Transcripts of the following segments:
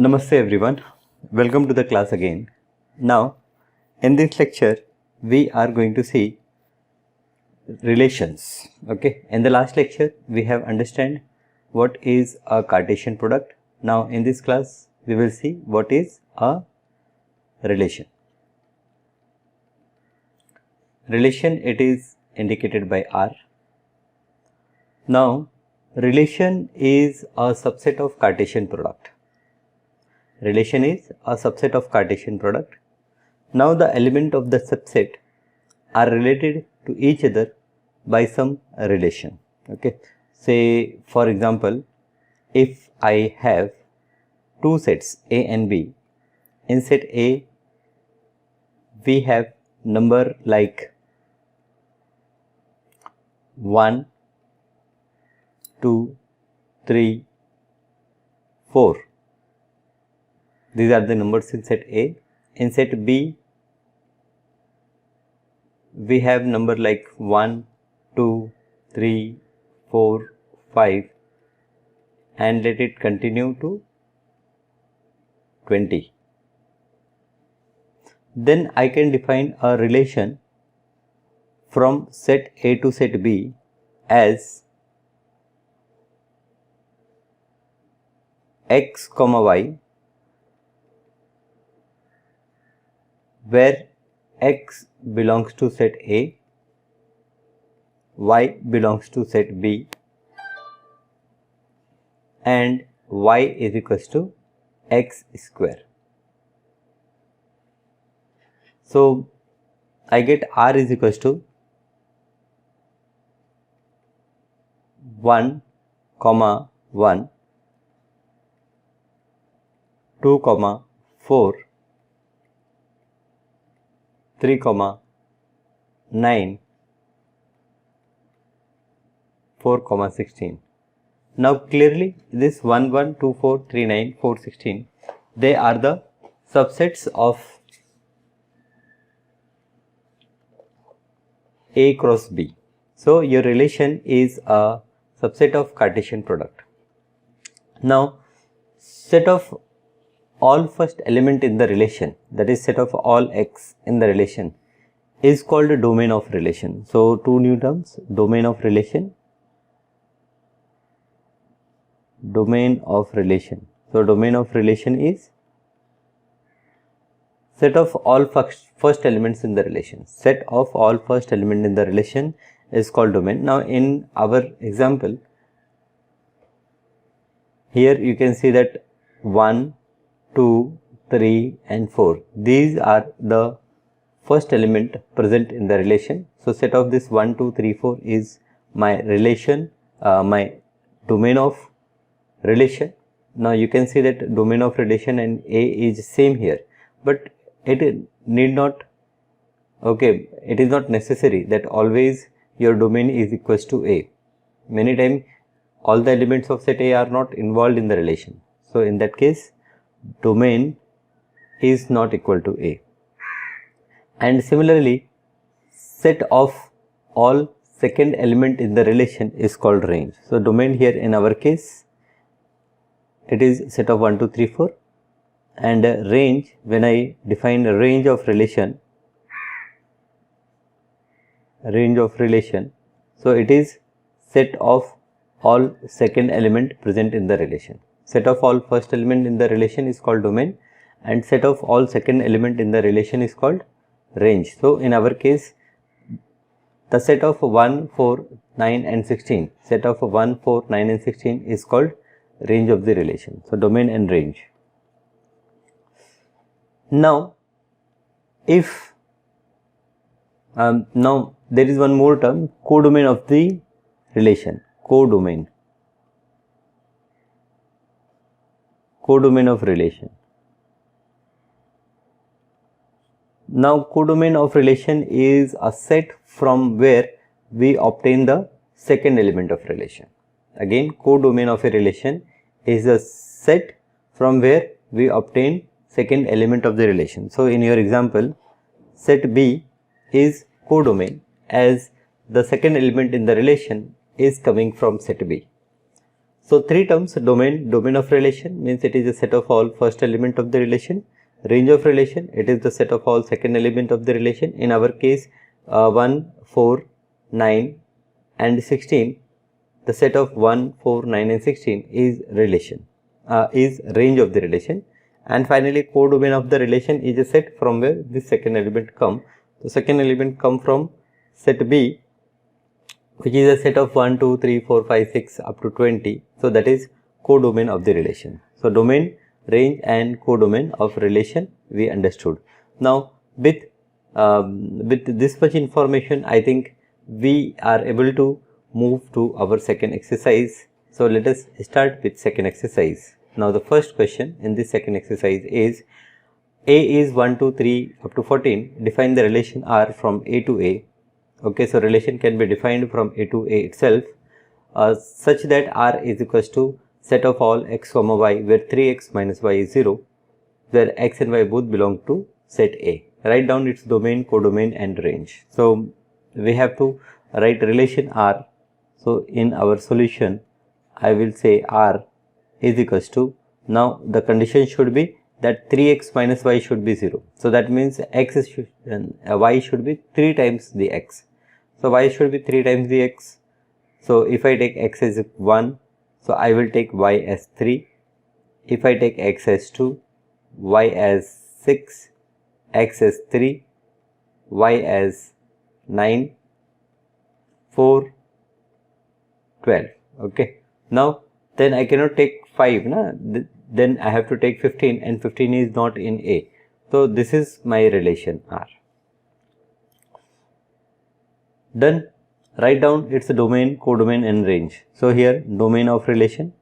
Namaste everyone, welcome to the class again. Now in this lecture we are going to see relations. Okay, in the last lecture we have understand what is a Cartesian product. Now in this class we will see what is a relation. Relation, it is indicated by R. Now relation is a subset of Cartesian product. Relation is a subset of Cartesian product. Now the element of the subset are related to each other by some relation. Okay, say for example, if I have two sets A and B, in set A we have number like 1, 2, 3, 4. These are the numbers in set A. In set B, we have number like 1, 2, 3, 4, 5 and let it continue to 20. Then I can define a relation from set A to set B as x comma y, where x belongs to set A, y belongs to set B and y is equals to x square. So I get R is equals to 1, 1, 2, 4, 3, 9, 4, 16. Now clearly this 1, 1, 2, 4, 3, 9, 4, 16, they are the subsets of A cross B. So your relation is a subset of Cartesian product. Now set of all first element in the relation, that is set of all x in the relation, is called a domain of relation. So two new terms, domain of relation, domain of relation. So domain of relation is set of all first elements in the relation. Set of all first element in the relation is called domain. Now in our example, here you can see that 1, 2, 3 and 4. These are the first element present in the relation. So set of this 1, 2, 3, 4 is my relation, my domain of relation. Now you can see that domain of relation and A is same here, but it need not, okay, it is not necessary that always your domain is equals to A. Many times all the elements of set A are not involved in the relation. So in that case domain is not equal to A. And similarly set of all second element in the relation is called range. So domain here in our case it is set of 1, 2, 3, 4 and range, when I define a range of relation, so it is set of all second element present in the relation. Set of all first element in the relation is called domain and set of all second element in the relation is called range. So in our case the set of 1, 4, 9 and 16, set of 1, 4, 9 and 16 is called range of the relation. So domain and range. Now if now there is one more term, codomain of the relation, codomain of relation. Now codomain of relation is a set from where we obtain the second element of relation. Again, codomain of a relation is a set from where we obtain second element of the relation. So in your example, set B is codomain as the second element in the relation is coming from set B. So three terms: domain of relation means it is a set of all first element of the relation. Range of relation, it is the set of all second element of the relation. In our case 1, 4, 9 and 16, the set of 1, 4, 9 and 16 is relation, is range of the relation. And finally codomain of the relation is a set from where this second element come. The second element come from set B, which is a set of 1, 2, 3, 4, 5, 6 up to 20. So that is codomain of the relation. So domain, range and codomain of relation we understood. Now with this much information, I think we are able to move to our second exercise. So let us start with second exercise. Now the first question in this second exercise is: A is 1, 2, 3 up to 14. Define the relation R from A to A. Okay, so relation can be defined from A to A itself such that R is equals to set of all x comma y where 3x minus y is 0, where x and y both belong to set A. Write down its domain, codomain and range. So we have to write relation R. So in our solution I will say R is equals to, now the condition should be that 3x minus y should be 0. So that means y should be 3 times the x. So y should be 3 times the x. So if I take x as 1, so I will take y as 3. If I take x as 2, y as 6, x as 3, y as 9, 4, 12. Okay. Now then I cannot take 5, then I have to take 15, and 15 is not in A. So this is my relation R. Done. Write down its domain, codomain and range. So here domain of relation.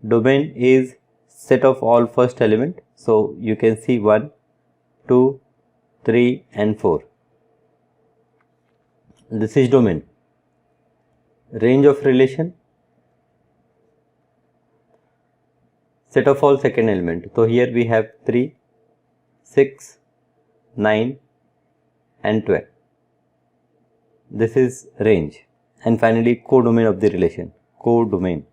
Domain is set of all first element. So you can see 1, 2, 3 and 4. This is domain. Range of relation, set of all second element. So here we have 3, 6, 9 and 12. This is range. And finally codomain of the relation, codomain.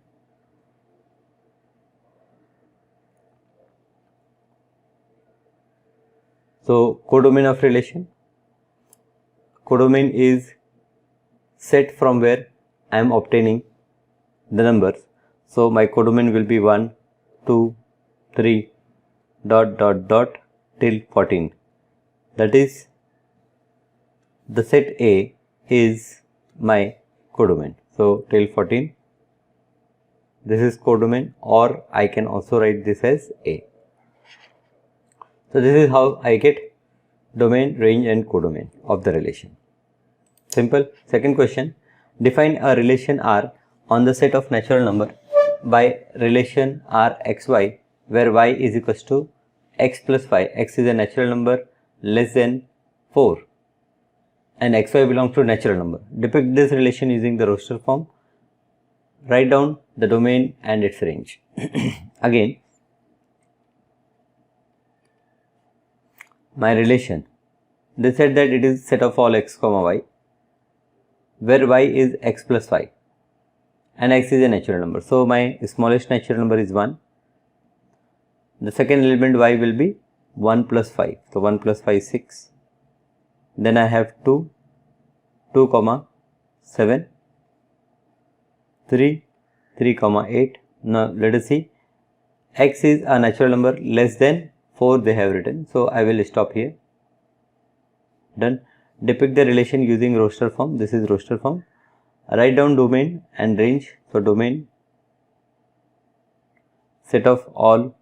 So codomain of relation, codomain is set from where I am obtaining the numbers. So my codomain will be 1, 2, 3, ... till 14. That is, the set A is my codomain. So till 14, this is codomain, or I can also write this as A. So this is how I get domain, range and codomain of the relation. Simple. Second question: define a relation R on the set of natural number by relation R xy, where y is equals to x plus 5. X is a natural number less than 4 and xy belongs to natural number. Depict this relation using the roster form. Write down the domain and its range. Again, my relation, they said that it is set of all x comma y, where y is x plus 5 and x is a natural number. So my smallest natural number is 1. The second element y will be 1 plus 5. So 1 plus 5 is 6. Then I have 2, 2 comma 7, 3, 3 comma 8. Now let us see. X is a natural number less than 4 they have written. So I will stop here. Done. Depict the relation using roster form. This is roster form. Write down domain and range. So domain, set of all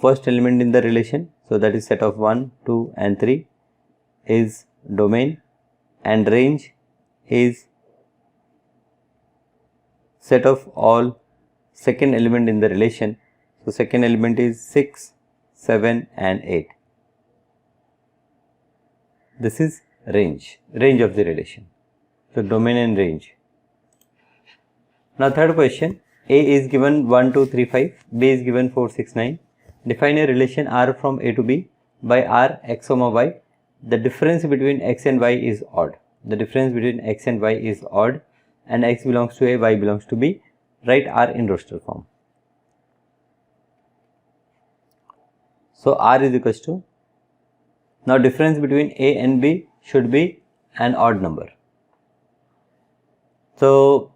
first element in the relation. So that is set of 1, 2 and 3 is domain, and range is set of all second element in the relation. So second element is 6, 7 and 8. This is range of the relation. So domain and range. Now third question: A is given 1, 2, 3, 5, B is given 4, 6, 9. Define a relation R from A to B by R x comma y. The difference between x and y is odd. The difference between x and y is odd, and x belongs to A, y belongs to B, write R in roster form. So R is equals to, now difference between A and B should be an odd number. So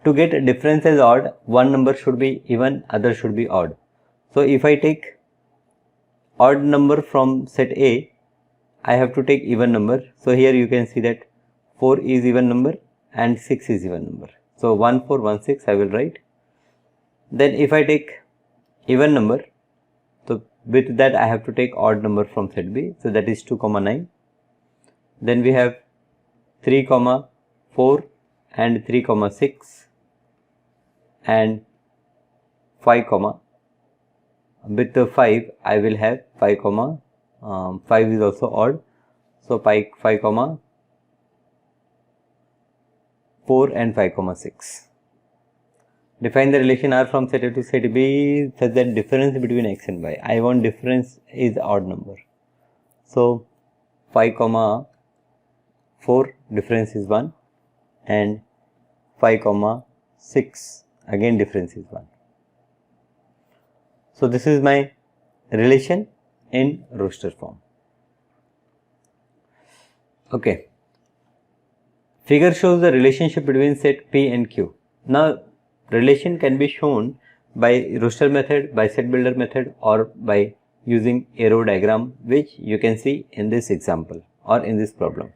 to get a difference as odd, one number should be even, other should be odd. So if I take odd number from set A, I have to take even number. So here you can see that 4 is even number and 6 is even number. So 1 4 1 6 I will write. Then if I take even number, so with that I have to take odd number from set B. So that is 2 9. Then we have 3 4 and 3 6 and 5 with the 5 I will have 5 5 is also odd. So 5 4 and 5 6. Define the relation R from set A to set B such that difference between x and y. I want difference is odd number. So 5 4 difference is 1 and 5 6 again difference is 1. So this is my relation in roster form. Okay. Figure shows the relationship between set P and Q. Now relation can be shown by roster method, by set builder method, or by using arrow diagram, which you can see in this example or in this problem.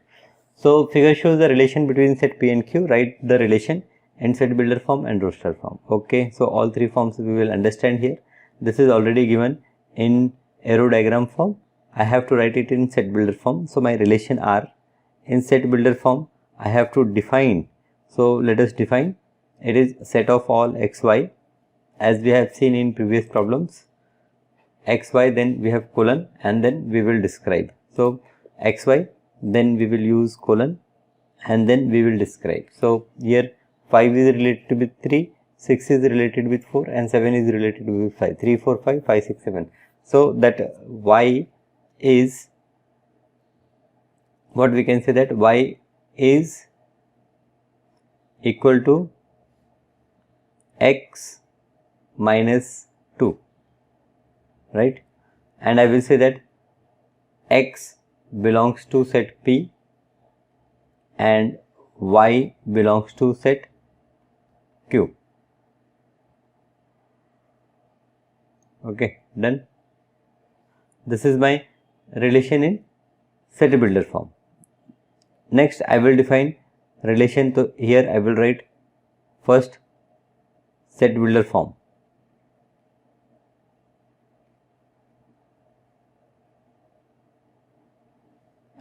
So figure shows the relation between set P and Q. Write the relation in set builder form and roster form. Okay, so all three forms we will understand here. This is already given in arrow diagram form. I have to write it in set builder form. So my relation R in set builder form I have to define. So let us define. It is set of all x, y, as we have seen in previous problems. X, y, then we have colon, and then we will describe. So x, y, then we will use colon, and then we will describe. So here 5 is related with 3, 6 is related with 4, and 7 is related with 5. 3, 4, 5, 5, 6, 7. So that y is, what we can say, that y is equal to x minus 2, right? And I will say that x belongs to set P and y belongs to set Q. Okay, done. This is my relation in set builder form. Next I will define relation. So here I will write first set builder form.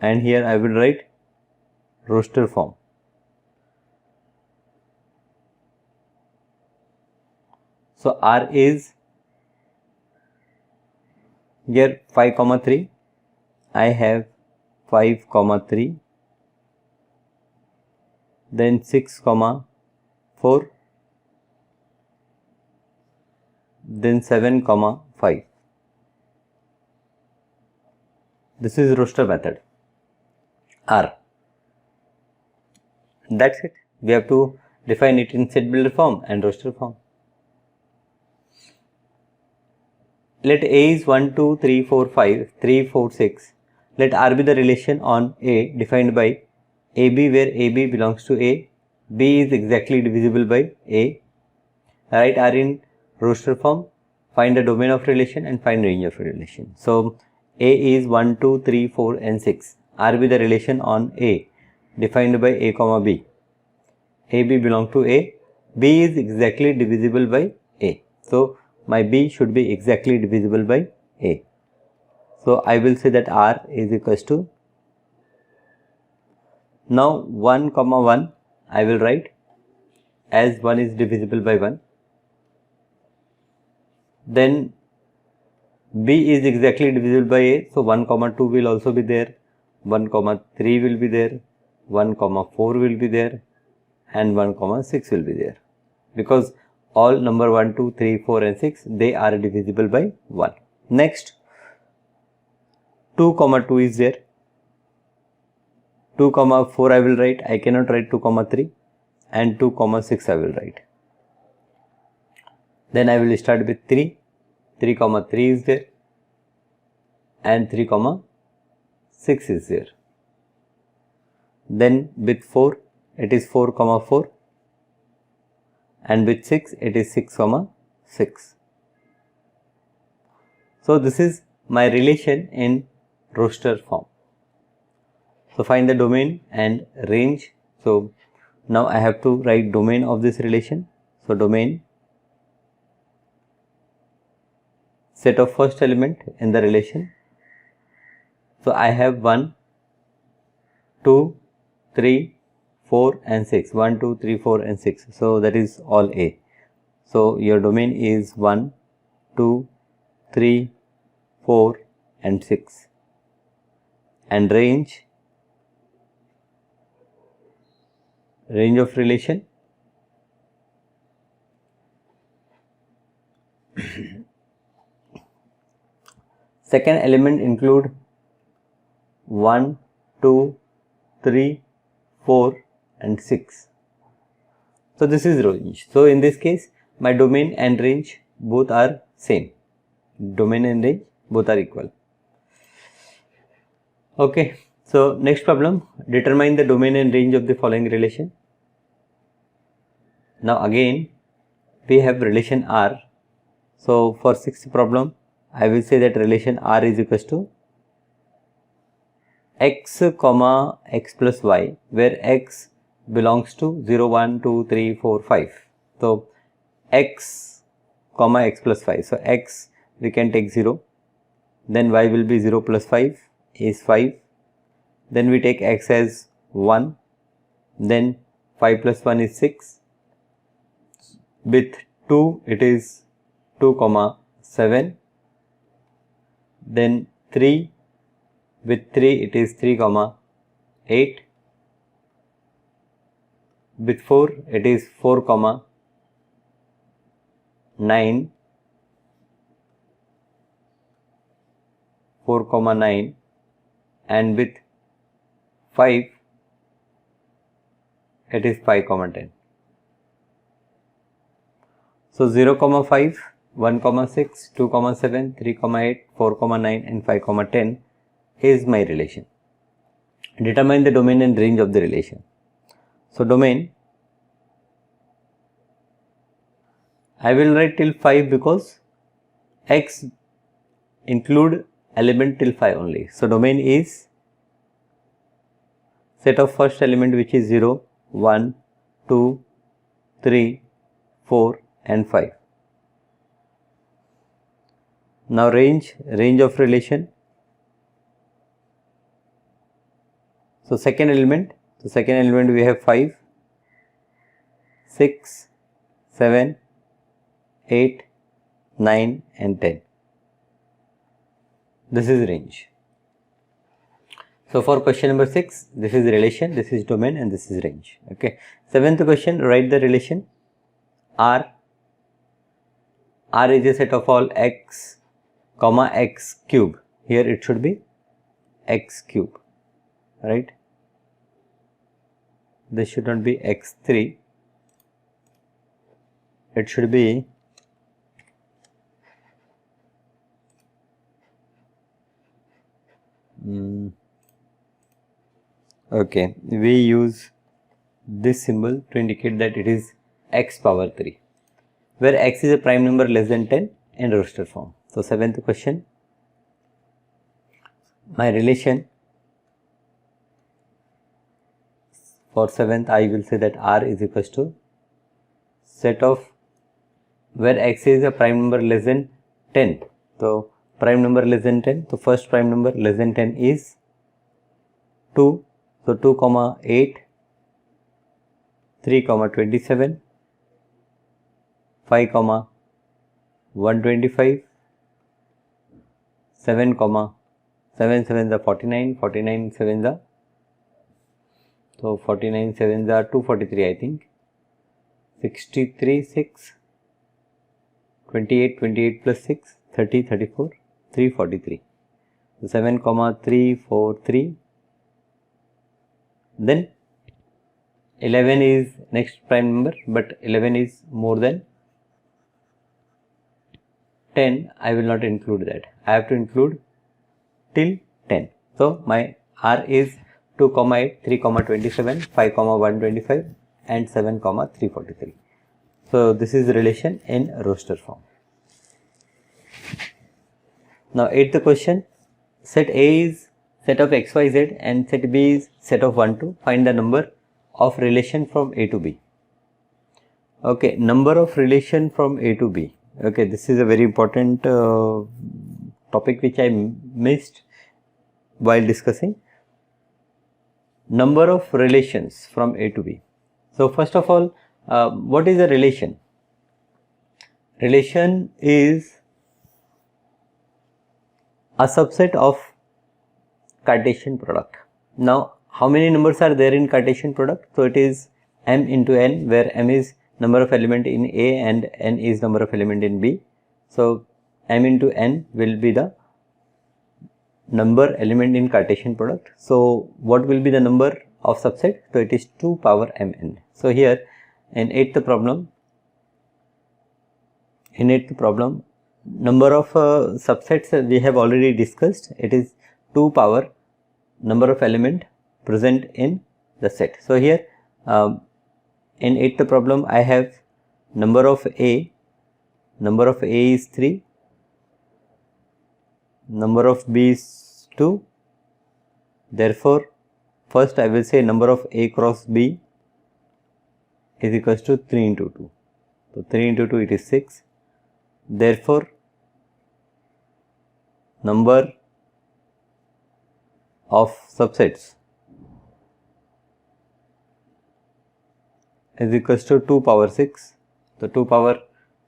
And here I will write roster form. So R is here 5 3. I have 5 3, then 6 4, then 7 5. This is roster method R. That's it. We have to define it in set builder form and roster form. Let A is 1, 2, 3, 4, 5, 3, 4, 6. Let R be the relation on A defined by AB, where AB belongs to A, B is exactly divisible by A. Write R in roster form, find the domain of relation and find range of relation. So A is 1, 2, 3, 4 and 6. R be the relation on A defined by A, B. AB belongs to A, B is exactly divisible by A. So my B should be exactly divisible by A. So I will say that R is equals to, now 1, 1 I will write, as 1 is divisible by 1. Then B is exactly divisible by A, so 1, 2 will also be there, 1, 3 will be there, 1, 4 will be there, and 1, 6 will be there, because all number 1, 2, 3, 4 and 6, they are divisible by 1. Next 2, 2 is there, 2, 4 I will write, I cannot write 2, 3, and 2 comma 6 I will write. Then I will start with 3 comma 3 is there, and 3 comma 6 is there. Then with 4 it is 4 comma 4, and with 6 it is 6 comma 6. So this is my relation in roster form. So find the domain and range. So now I have to write domain of this relation. So domain, set of first element in the relation. So I have 1, 2, 3, 4 and 6. 1, 2, 3, 4 and 6. So that is all A. So your domain is 1, 2, 3, 4 and 6. And range of relation second element include 1, 2, 3, 4 and 6. So this is range. So in this case my domain and range both are same. Domain and range both are equal. Okay. So next problem, determine the domain and range of the following relation. Now again we have relation R. So for sixth problem I will say that relation R is equals to x comma x plus y, where x belongs to 0, 1, 2, 3, 4, 5. So x comma x plus 5. So x we can take 0, then y will be 0 plus 5 is 5. Then we take x as 1, then 5 plus 1 is 6. With 2 it is 2 comma 7. Then 3, with 3 it is 3 comma 8. With 4 it is 4 comma 9. 4 comma 9, and with 5 it is 5 comma 10. So 0 comma 5, 1 comma 6, 2 comma 7, 3 comma 8, 4 comma 9 and 5 comma 10 is my relation. Determine the domain and range of the relation. So domain, I will write till 5 because x include element till 5 only. So domain is set of first element which is 0, 1, 2, 3, 4 and 5. Now range of relation. So second element we have 5, 6, 7, 8, 9 and 10. This is range. So for question number 6, this is relation, this is domain and this is range. Okay. Seventh question, write the relation R. R is a set of all x comma x cube. Here it should be x cube, right? This should not be x3. It should be okay, we use this symbol to indicate that it is x power 3, where x is a prime number less than 10 in roster form. So seventh question, my relation for seventh, I will say that R is equals to set of where x is a prime number less than 10. So prime number less than 10. So first prime number less than 10 is 2. So 2 comma 8, 3 comma 27, 5 comma 125, 7 comma 7 7 the 49, 49 7 the, so 49 7 the 243 I think, 63 6, 28 plus 6, 30 34, 343. So 7 comma 3 4 3. Then 11 is next prime number, but 11 is more than 10, I will not include that. I have to include till 10. So my R is 2, 8, 3, 27, 5, 125 and 7, 343. So this is the relation in roster form. Now 8th question, set A is set of XYZ and set B is set of 1, 2. Find the number of relation from A to B. Okay, number of relation from A to B. Okay, this is a very important topic which I missed while discussing. Number of relations from A to B. So first of all, what is a relation? Relation is a subset of Cartesian product. Now, how many numbers are there in Cartesian product? So it is m into n, where m is number of element in A and n is number of element in B. So m into n will be the number element in Cartesian product. So what will be the number of subset? So it is 2 power mn. So here in 8th problem, number of subsets we have already discussed. It is 2 power number of element present in the set. So here in 8th problem I have number of A is 3, number of B is 2. Therefore first I will say number of A cross B is equals to 3 into 2. So 3 into 2 it is 6. Therefore number of subsets is equals to 2 power 6. So 2 power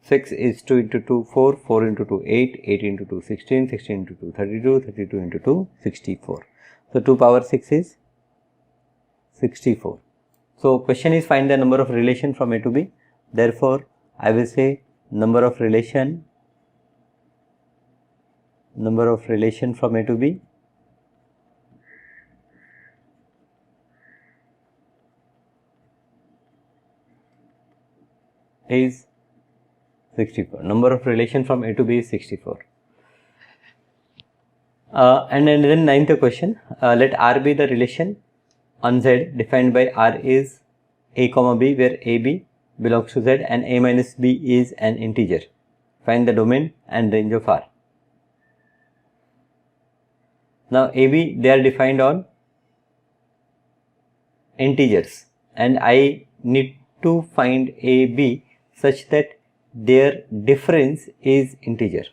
6 is 2 into 2 4, 4 into 2 8, 8 into 2 16, 16 into 2 32, 32 into 2 64. So 2 power 6 is 64. So question is find the number of relation from A to B. Therefore I will say number of relation from A to B is 64. Number of relation from A to B is 64. And then 9th question, let R be the relation on Z defined by R is A comma B, where AB belongs to Z and A minus B is an integer. Find the domain and range of R. Now AB, they are defined on integers and I need to find AB such that their difference is integer.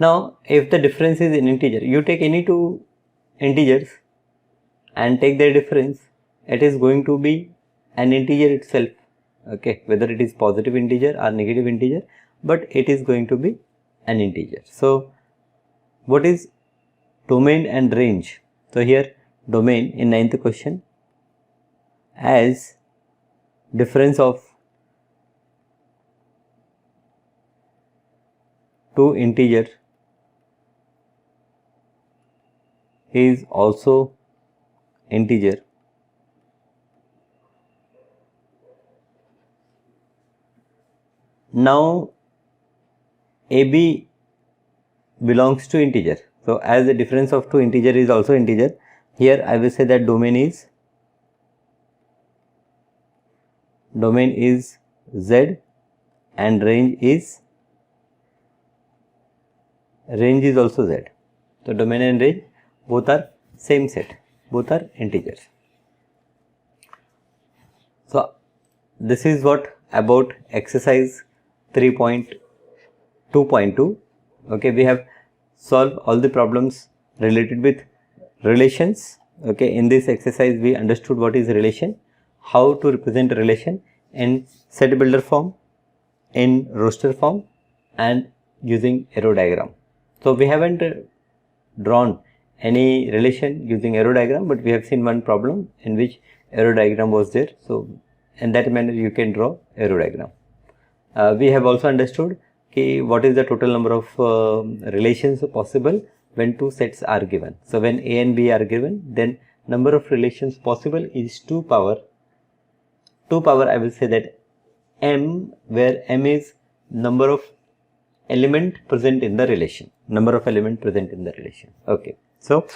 Now if the difference is an integer, you take any two integers and take their difference, it is going to be an integer itself, okay, whether it is positive integer or negative integer, but it is going to be an integer. So what is domain and range? So here domain in 9th question as difference of two integers is also integer. Now AB belongs to integer. So as the difference of two integer is also integer, here I will say that domain is Z and range is also Z. So domain and range both are same set, both are integers. So this is what about exercise 3.2.2. okay, we have solved all the problems related with relations. Okay, in this exercise we understood what is relation, how to represent a relation in set builder form, in roster form and using arrow diagram. So we haven't drawn any relation using arrow diagram, but we have seen one problem in which arrow diagram was there. So in that manner you can draw arrow diagram. We have also understood what is the total number of relations possible when two sets are given. So when A and B are given, then number of relations possible is 2 power I will say that m, where m is number of element present in the relation, okay. So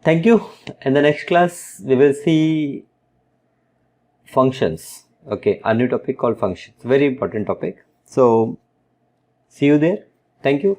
thank you. In the next class we will see functions, okay, a new topic called functions, very important topic. So see you there. Thank you.